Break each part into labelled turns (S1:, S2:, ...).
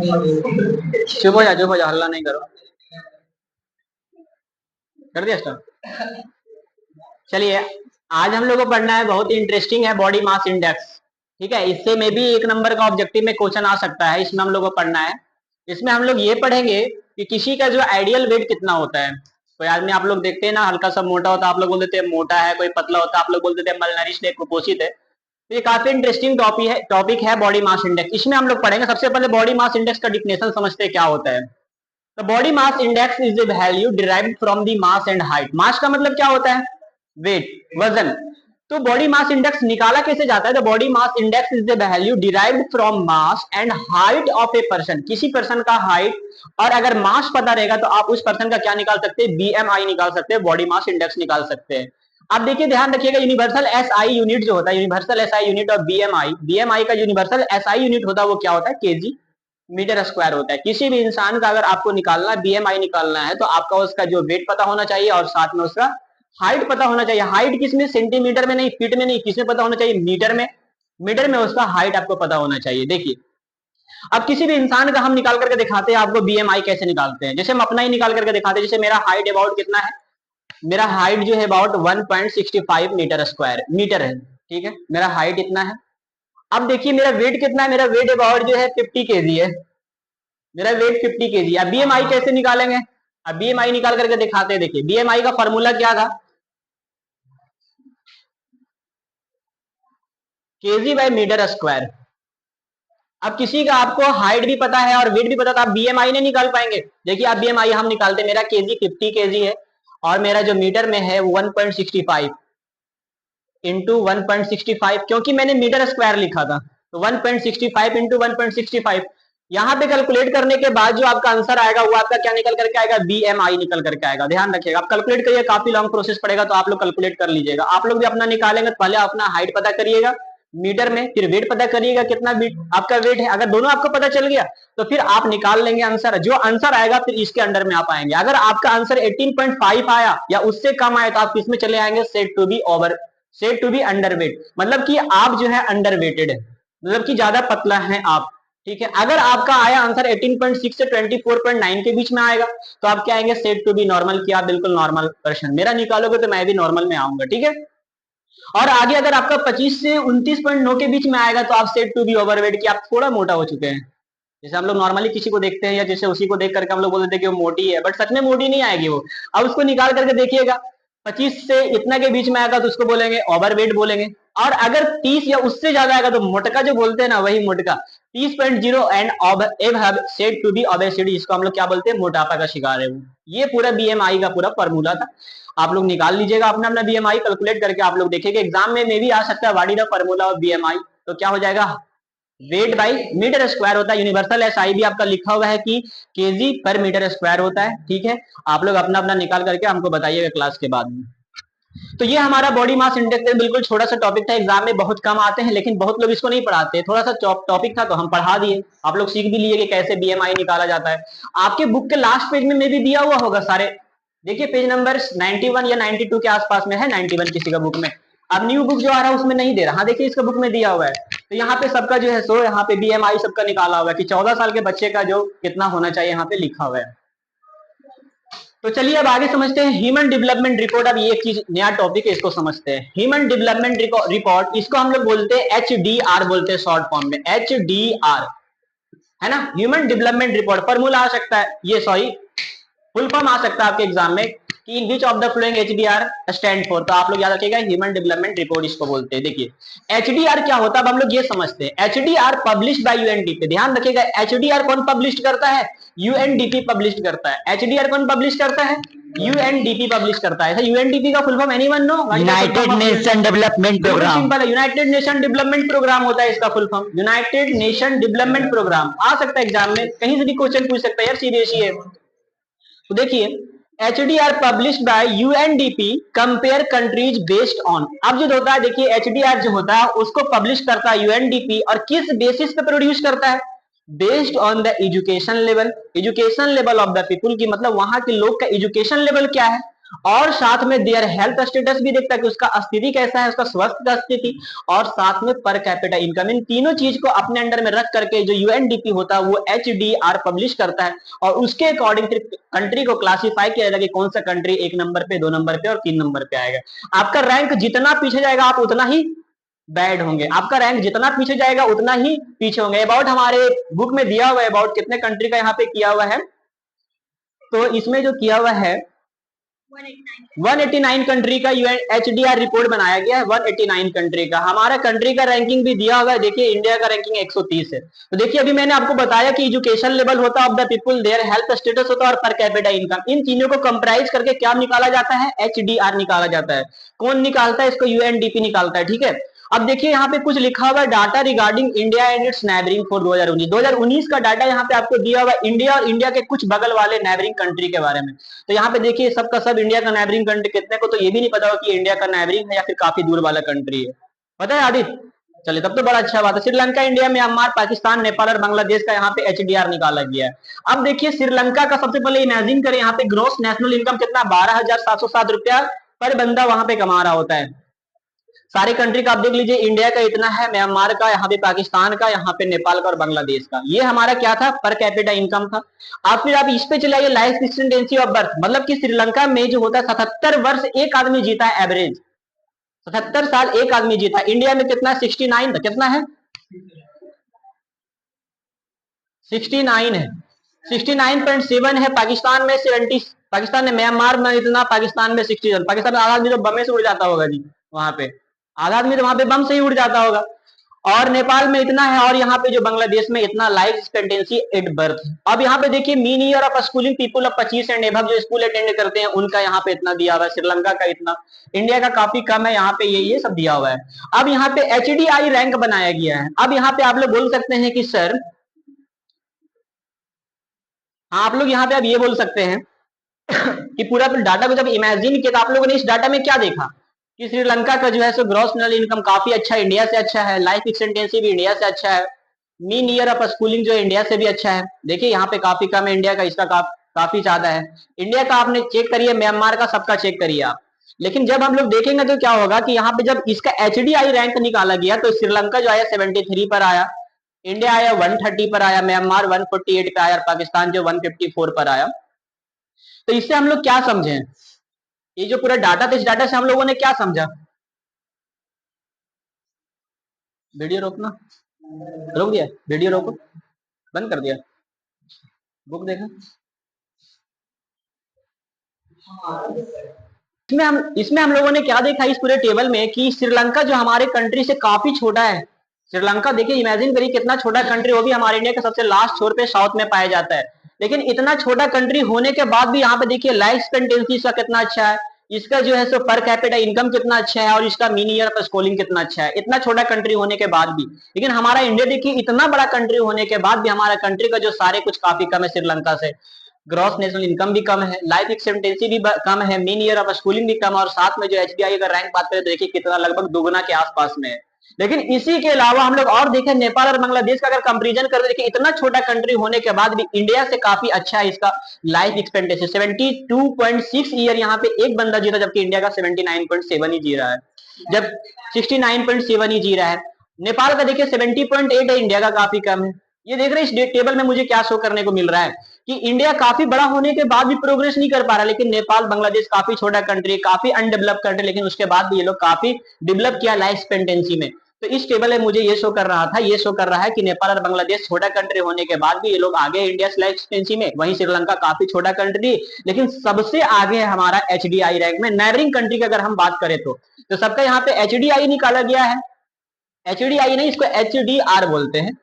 S1: चुप हो जा, हल्ला नहीं करो। कर दिया स्टार्ट। चलिए, आज हम लोग को पढ़ना है, बहुत इंटरेस्टिंग है, बॉडी मास इंडेक्स। ठीक है, इससे में भी एक नंबर का ऑब्जेक्टिव में क्वेश्चन आ सकता है, इसमें हम लोग को पढ़ना है। इसमें हम लोग ये पढ़ेंगे कि किसी का जो आइडियल वेट कितना होता है। कोई आदमी आप लोग देखते हैं ना, हल्का सा मोटा होता है, आप लोग बोल देते हैं मोटा है, कोई पतला होता है, आप लोग बोल देते हैं मलनरिश है, कुपोषित है। तो ये काफी इंटरेस्टिंग टॉपिक है बॉडी मास इंडेक्स। इसमें हम लोग पढ़ेंगे, सबसे पहले बॉडी मास इंडेक्स का डिफिनेशन समझते हैं क्या होता है। The body mass index is a value derived from the mass and height. मास का मतलब क्या होता है? वेट, वजन। तो बॉडी मास इंडेक्स निकाला कैसे जाता है? The body mass index is the value derived from mass and height of a person. किसी पर्सन का हाइट और अगर मास पता रहेगा तो आप उस पर्सन का क्या निकाल सकते हैं? बीएमआई निकाल सकते हैं, बॉडी मास इंडेक्स निकाल सकते हैं। आप देखिए, ध्यान रखिएगा, यूनिवर्सल एसआई यूनिट जो होता है, यूनिवर्सल एसआई यूनिट और बीएमआई का यूनिवर्सल एसआई यूनिट होता है, वो क्या होता है? केजी मीटर स्क्वायर होता है। किसी भी इंसान का अगर आपको निकालना है, बीएमआई निकालना है, तो आपका उसका जो वेट पता होना चाहिए और साथ में उसका हाइट पता होना चाहिए। हाइट किसमें? सेंटीमीटर में नहीं, फीट में नहीं, किसमें पता होना चाहिए? मीटर में। मीटर में उसका हाइट आपको पता होना चाहिए। देखिए, अब किसी भी इंसान का हम निकाल करके दिखाते हैं आपको बीएमआई कैसे निकालते हैं। जैसे हम अपना ही निकाल करके दिखाते हैं, जैसे मेरा हाइट अबाउट कितना है? मेरा हाइट जो है अबाउट 1.65 मीटर स्क्वायर मीटर है। ठीक है, मेरा हाइट इतना है। अब देखिए मेरा वेट कितना है? मेरा वेट अबाउट जो है 50 केजी है। मेरा वेट 50 केजी। अब बीएमआई कैसे निकालेंगे? अब बीएमआई निकाल करके दिखाते हैं। देखिए, बीएमआई का फॉर्मूला क्या था? KG by metre square. अब किसी का आपको हाइट भी पता है और वेट भी पता था, आप बीएमआई नहीं निकाल पाएंगे। देखिए, आप बीएमआई हम निकालते, मेरा केजी 50 केजी है और मेरा जो मीटर में है 1.65 इंटू 1.65, क्योंकि मैंने मीटर स्क्वायर लिखा था, तो 1.65 इंटू 1.65। यहाँ पे कैलकुलेट करने के बाद जो आपका आंसर आएगा वो आपका क्या निकल करके आएगा? बीएमआई निकल करके आएगा। ध्यान रखिएगा, आप कैलकुलेट करिए, काफी लॉन्ग प्रोसेस पड़ेगा, तो आप लोग कैलकुलेट कर लीजिएगा। आप लोग भी अपना निकालेंगे तो पहले अपना हाइट पता करिएगा मीटर में, फिर वेट पता करिएगा कितना वेट आपका वेट है। अगर दोनों आपको पता चल गया तो फिर आप निकाल लेंगे आंसर। जो आंसर आएगा फिर इसके अंडर में आप आएंगे। अगर आपका आंसर 18.5 आया या उससे कम आया तो आप किसमें चले आएंगे? Said to be over, said to be under weight, मतलब कि आप जो है अंडर वेटेड है, मतलब कि ज्यादा पतला है आप। ठीक है, अगर आपका आया आंसर 18.6 से 24.9 के बीच में आएगा तो आप क्या आएंगे? सेड टू बी नॉर्मल, कि आप बिल्कुल नॉर्मल पर्सन। मेरा निकालोगे तो मैं भी नॉर्मल में आऊंगा। ठीक है, और आगे अगर आपका 25 से 29.9 के बीच में आएगा तो आप सेड टू बी ओवरवेट, कि आप थोड़ा मोटा हो चुके हैं। जैसे हम लोग नॉर्मली किसी को देखते हैं या जैसे उसी को देख करके हम लोग बोल देते हैं कि वो मोटी है, बट सच में मोटी नहीं आएगी वो। अब उसको निकाल करके देखिएगा, 25 से इतना के बीच में आएगा तो उसको बोलेंगे ओवरवेट बोलेंगे। और अगर 30 या उससे ज्यादा आएगा तो मोटका जो बोलते हैं ना, वही मोटका 30.0 and said to be obesity, इसको हम लोग क्या बोलते हैं? मोटापा का शिकार है वो। ये पूरा बीएमआई का पूरा फॉर्मूला था। आप लोग निकाल लीजिएगा अपना अपना बीएमआई कैलकुलेट करके। आप लोग देखेंगे एग्जाम में भी आ सकता है what is the formula of BMI, तो क्या हो जाएगा? वेट बाई मीटर स्क्वायर होता है। यूनिवर्सल एसआई भी आपका लिखा हुआ है कि केजी पर मीटर स्क्वायर होता है। ठीक है, आप लोग अपना अपना निकाल करके हमको बताइएगा क्लास के बाद में। तो ये हमारा बॉडी मास इंडेक्स बिल्कुल छोटा सा टॉपिक था, एग्जाम में बहुत कम आते हैं, लेकिन बहुत लोग इसको नहीं पढ़ाते। थोड़ा सा टॉपिक था तो हम पढ़ा दिए, आप लोग सीख भी लिए कि कैसे बीएमआई निकाला जाता है। आपके बुक के लास्ट पेज में भी दिया हुआ होगा सारे। देखिए पेज नंबर 91 या 92 के आसपास में है, 91 किसी का बुक में। अब न्यू बुक जो आ रहा है उसमें नहीं दे रहा। हाँ देखिए, इसका बुक में दिया हुआ है। तो यहाँ पे सबका जो है सो यहाँ पे बीएमआई सबका निकाला हुआ है कि 14 साल के बच्चे का जो कितना होना चाहिए, यहाँ पे लिखा हुआ है। तो चलिए अब आगे समझते हैं ह्यूमन डेवलपमेंट रिपोर्ट। अब ये एक चीज नया टॉपिक है, इसको समझते हैं। ह्यूमन डेवलपमेंट रिपोर्ट, इसको हम लोग बोलते हैं एचडीआर बोलते हैं शॉर्ट फॉर्म में, एचडीआर, है ना। ह्यूमन डेवलपमेंट रिपोर्ट फॉर्मूला आ सकता है, ये सॉरी फुल फॉर्म आ सकता है आपके एग्जाम में कि in which of the following HDR stand for. तो आप लोग याद रखिएगा ह्यूमन डेवलपमेंट रिपोर्ट इसको बोलते हैं। देखिए एचडीआर क्या होता है, अब हम लोग ये समझते हैं। HDR publish by UNDP. ध्यान रखिएगा, एचडीआर कौन पब्लिश करता है? यूएनडीपी पब्लिश करता है। एचडीआर कौन पब्लिश करता है? यूएनडीपी पब्लिश करता है। यूएनडीपी का full form anyone know?
S2: United Nation Development Programme.
S1: Simple है, यूनाइटेड नेशन डेवलपमेंट प्रोग्राम होता है इसका full form, United Nation Development Programme. आ सकता है एग्जाम में, कहीं से भी क्वेश्चन पूछ सकता है यार, सीबीएसई है। तो देखिए HDR publish by UNDP compare countries based on. अब जो होता है देखिए, एचडीआर जो होता है उसको पब्लिश करता है यूएनडीपी, और किस बेसिस पे प्रोड्यूस करता है? Based on the education level, education level of the people, की मतलब वहां के लोग का एजुकेशन लेवल क्या है और साथ में देयर हेल्थ स्टेटस भी देखता है कि उसका स्थिति कैसा है, उसका स्वास्थ्य का स्थिति, और साथ में पर कैपिटा इनकम। इन तीनों चीज को अपने अंडर में रख करके जो यूएनडीपी होता है वो एचडीआर पब्लिश करता है, और उसके अकॉर्डिंग फिर कंट्री को क्लासिफाई किया जाता है कि कौन सा कंट्री 1 नंबर पे, 2 नंबर पे और 3 नंबर पे आएगा। आपका रैंक जितना पीछे जाएगा आप उतना ही बैड होंगे, आपका रैंक जितना पीछे जाएगा उतना ही पीछे होंगे। अबाउट हमारे बुक में दिया हुआ है अबाउट कितने कंट्री का यहाँ पे किया हुआ है, तो इसमें जो किया हुआ है 189 कंट्री का एचडीआर रिपोर्ट बनाया गया है। 189 कंट्री का हमारा कंट्री का रैंकिंग भी दिया हुआ है। देखिए इंडिया का रैंकिंग 130 है। तो देखिए अभी मैंने आपको बताया कि एजुकेशन लेवल होता है of the people, their health status होता है और पर कैपिटा इनकम। इन तीनों को कंप्राइज करके क्या निकाला जाता है, एचडीआर निकाला जाता है। कौन निकालता है इसको, यूएनडीपी निकालता है, ठीक है। अब देखिए यहाँ पे कुछ लिखा हुआ है data regarding India and it's neighbouring for 2019। 2019 का डाटा यहाँ पे आपको दिया हुआ है इंडिया और इंडिया के कुछ बगल वाले नेबरिंग कंट्री के बारे में। तो यहाँ पे देखिए सबका सब इंडिया का नेबरिंग कंट्री कितने को तो ये भी नहीं पता होगा कि इंडिया का नेबरिंग है या फिर काफी दूर वाला कंट्री है। पता है आदित्य? चलिए तब तो बड़ा अच्छा बात है। श्रीलंका, इंडिया, म्यांमार, पाकिस्तान, नेपाल और बांग्लादेश का यहाँ पे एचडीआर निकाला गया है। अब देखिए श्रीलंका का सबसे पहले इमेजिन करें, यहाँ पे ग्रोस नेशनल इनकम कितना, 12,707 रुपया पर बंदा वहां पे कमा रहा होता है। सारे कंट्री का आप देख लीजिए, इंडिया का इतना है, म्यांमार का, यहाँ पे पाकिस्तान का, यहाँ पे नेपाल का और बांग्लादेश का। ये हमारा क्या था, पर कैपिटा इनकम था। अब फिर आप इस पे चलाइए लाइफ एक्सपेक्टेंसी ऑफ बर्थ, मतलब कि श्रीलंका में जो होता है 77 वर्ष एक आदमी जीता है एवरेज, 77 साल एक आदमी जीता है। इंडिया में कितना, 69, कितना है, 69 है, 69.7 है। पाकिस्तान में 70, पाकिस्तान में, म्यांमार में इतना, पाकिस्तान में 60। पाकिस्तान में आधा आदमी तो बम से उड़ जाता होगा जी, वहां पे आधा आदमी तो वहां पे बम से ही उड़ जाता होगा। और नेपाल में इतना है, और यहाँ पे जो बांग्लादेश में इतना लाइफ एक्सपेक्टेंसी एट बर्थ। अब यहाँ पे देखिए mean year of schooling people of 25 and above जो स्कूल अटेंड करते हैं उनका यहाँ पे इतना दिया हुआ है। श्रीलंका का इतना, इंडिया का काफी कम है, यहाँ पे ये सब दिया हुआ है। अब यहाँ पे एचडीआई रैंक बनाया गया है। अब यहाँ पे आप लोग बोल सकते हैं कि सर, हाँ आप लोग यहाँ पे अब ये बोल सकते हैं कि पूरा डाटा को जब इमेजिन किया तो आप लोगों ने इस डाटा में क्या देखा कि श्रीलंका का जो है सो ग्रॉस नेशनल इनकम काफी अच्छा है, इंडिया से अच्छा है, लाइफ एक्सपेक्टेंसी भी इंडिया से अच्छा है, मीन ईयर ऑफ स्कूलिंग जो इंडिया से भी अच्छा है। देखिए यहाँ पे काफी कम है, इंडिया का इसका काफी ज्यादा है। इंडिया का आपने चेक करिए, म्यांमार का, सबका चेक करिए आप। लेकिन जब हम लोग देखेंगे तो क्या होगा कि यहाँ पे जब इसका एचडीआई रैंक निकाला गया तो श्रीलंका जो आया 73 पर आया, इंडिया आया 130 पर आया, म्यांमार 148 पे आया और पाकिस्तान जो 154 पर आया। तो इससे हम लोग क्या समझे, ये जो पूरा डाटा था इस डाटा से हम लोगों ने क्या समझा, वीडियो रोकना, रोक दिया, वीडियो रोको, बंद कर दिया, बुक देखा। इसमें हम लोगों ने क्या देखा इस पूरे टेबल में कि श्रीलंका जो हमारे कंट्री से काफी छोटा है। श्रीलंका देखिए इमेजिन करिए कितना छोटा कंट्री, वो भी हमारे इंडिया के सबसे लास्ट छोर पे साउथ में पाया जाता है। लेकिन इतना छोटा कंट्री होने के बाद भी यहाँ पे देखिए लाइफ एक्सपेक्टेंसी इसका कितना अच्छा है, इसका जो है सो पर कैपिटा इनकम कितना अच्छा है और इसका मीन ईयर ऑफ स्कूलिंग कितना अच्छा है, इतना छोटा कंट्री होने के बाद भी। लेकिन हमारा इंडिया देखिए इतना बड़ा कंट्री होने के बाद भी हमारा कंट्री का जो सारे कुछ काफी कम है श्रीलंका से। ग्रॉस नेशनल इनकम भी कम है, लाइफ एक्सपेक्टेंसी भी कम है, मीन ईयर ऑफ स्कूलिंग भी कम, और साथ में जो एचडीआई का रैंक बात करें तो देखिए कितना लगभग दुगुना के आसपास में है। लेकिन इसी के अलावा हम लोग और देखें नेपाल और बांग्लादेश का अगर कंपैरिजन करें, देखिए इतना छोटा कंट्री होने के बाद भी इंडिया से काफी अच्छा है इसका लाइफ एक्सपेक्टेंसी। 72.6 ईयर यहाँ पे एक बंदा जीता, जबकि इंडिया का 79.7 ही जी रहा है, जब 69.7 ही जी रहा है। नेपाल का देखिए 70.8 है, इंडिया का काफी कम है। ये देख रहे हैं इस टेबल में मुझे क्या शो करने को मिल रहा है कि इंडिया काफी बड़ा होने के बाद भी प्रोग्रेस नहीं कर पा रहा, लेकिन नेपाल बांग्लादेश काफी छोटा कंट्री, काफी अनडेवलप कंट्री, लेकिन उसके बाद भी ये लोग काफी डेवलप किया लाइफ एक्सपेक्टेंसी में। तो इस टेबल में मुझे ये शो कर रहा था, ये शो कर रहा है कि नेपाल और बांग्लादेश छोटा कंट्री होने के बाद भी ये लोग आगे इंडिया से लाइफ एक्सपेक्टेंसी में। वहीं श्रीलंका काफी छोटा कंट्री, लेकिन सबसे आगे है हमारा एचडीआई रैंक में। नेबरिंग कंट्री की अगर हम बात करें तो सबका यहाँ पे एचडीआई निकाला गया है। एचडीआई नहीं, इसको एचडीआर बोलते हैं।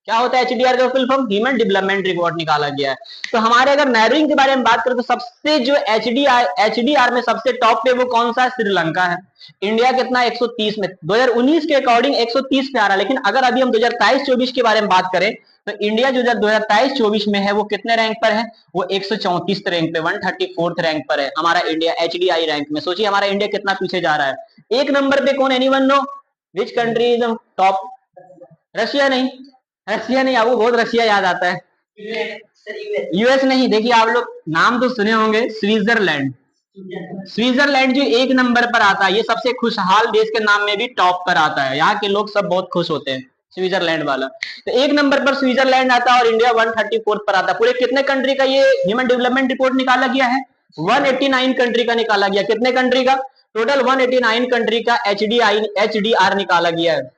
S1: क्या होता है एचडीआर का full form, human development report निकाला गया है। तो हमारे अगर नेबरिंग के बारे में बात करें तो सबसे जो एचडीआर में सबसे टॉप पे वो कौन सा है, श्रीलंका है। इंडिया कितना 130 में, 2019 के अकॉर्डिंग 130 पे आ रहा है। लेकिन अगर अभी हम 2023-24 के बारे में बात करें तो इंडिया जो 2023-24 में है वो कितने रैंक पर है, वो 134 रैंक पे, 134 रैंक पर है हमारा इंडिया एचडीआई रैंक में। सोचिए हमारा इंडिया कितना पीछे जा रहा है। एक नंबर पे कौन, anyone know which country is top? Russia नहीं, रशिया नहीं, आपको बहुत रशिया याद आता है। यूएस नहीं, देखिए आप लोग नाम तो सुने होंगे, स्विट्जरलैंड। स्विट्जरलैंड जो एक नंबर पर आता है, ये सबसे खुशहाल देश के नाम में भी टॉप पर आता है, यहाँ के लोग सब बहुत खुश होते हैं, स्विट्जरलैंड वाला। तो एक नंबर पर स्विट्जरलैंड आता है और इंडिया 134 पर आता है। पूरे कितने कंट्री का ये ह्यूमन डेवलपमेंट रिपोर्ट निकाला गया है? 189 कंट्री का निकाला गया। कितने कंट्री का? टोटल 189 कंट्री का एचडीआर निकाला गया है,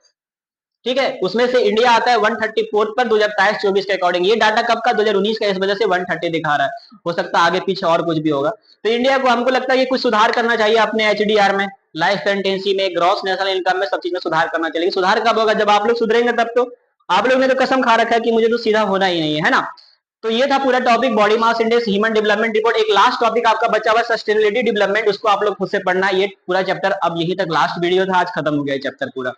S1: ठीक है। उसमें से इंडिया आता है 134 पर 2023-24 के अकॉर्डिंग। ये डाटा कब का? 2019 का, इस वजह से 130 दिखा रहा है, हो सकता है आगे पीछे और कुछ भी होगा। तो इंडिया को हमको लगता है कि कुछ सुधार करना चाहिए अपने एचडीआर में, लाइफ एक्सपेक्टेंसी में, ग्रॉस नेशनल इनकम में, सब चीज में सुधार करना चाहिए। सुधार कब होगा? जब आप लोग सुधरेंगे तब। तो आप लोग ने तो कसम खा रखा है कि मुझे तो सीधा होना ही नहीं है ना। तो ये था पूरा topic, body mass index, human development report. एक लास्ट टॉपिक आपका बचा हुआ सस्टेनेबिलिटी डेवलपमेंट, उसको आप लोग खुद से पढ़ना। ये पूरा चैप्टर अब यही तक लास्ट वीडियो था, आज खत्म हो गया चैप्टर पूरा।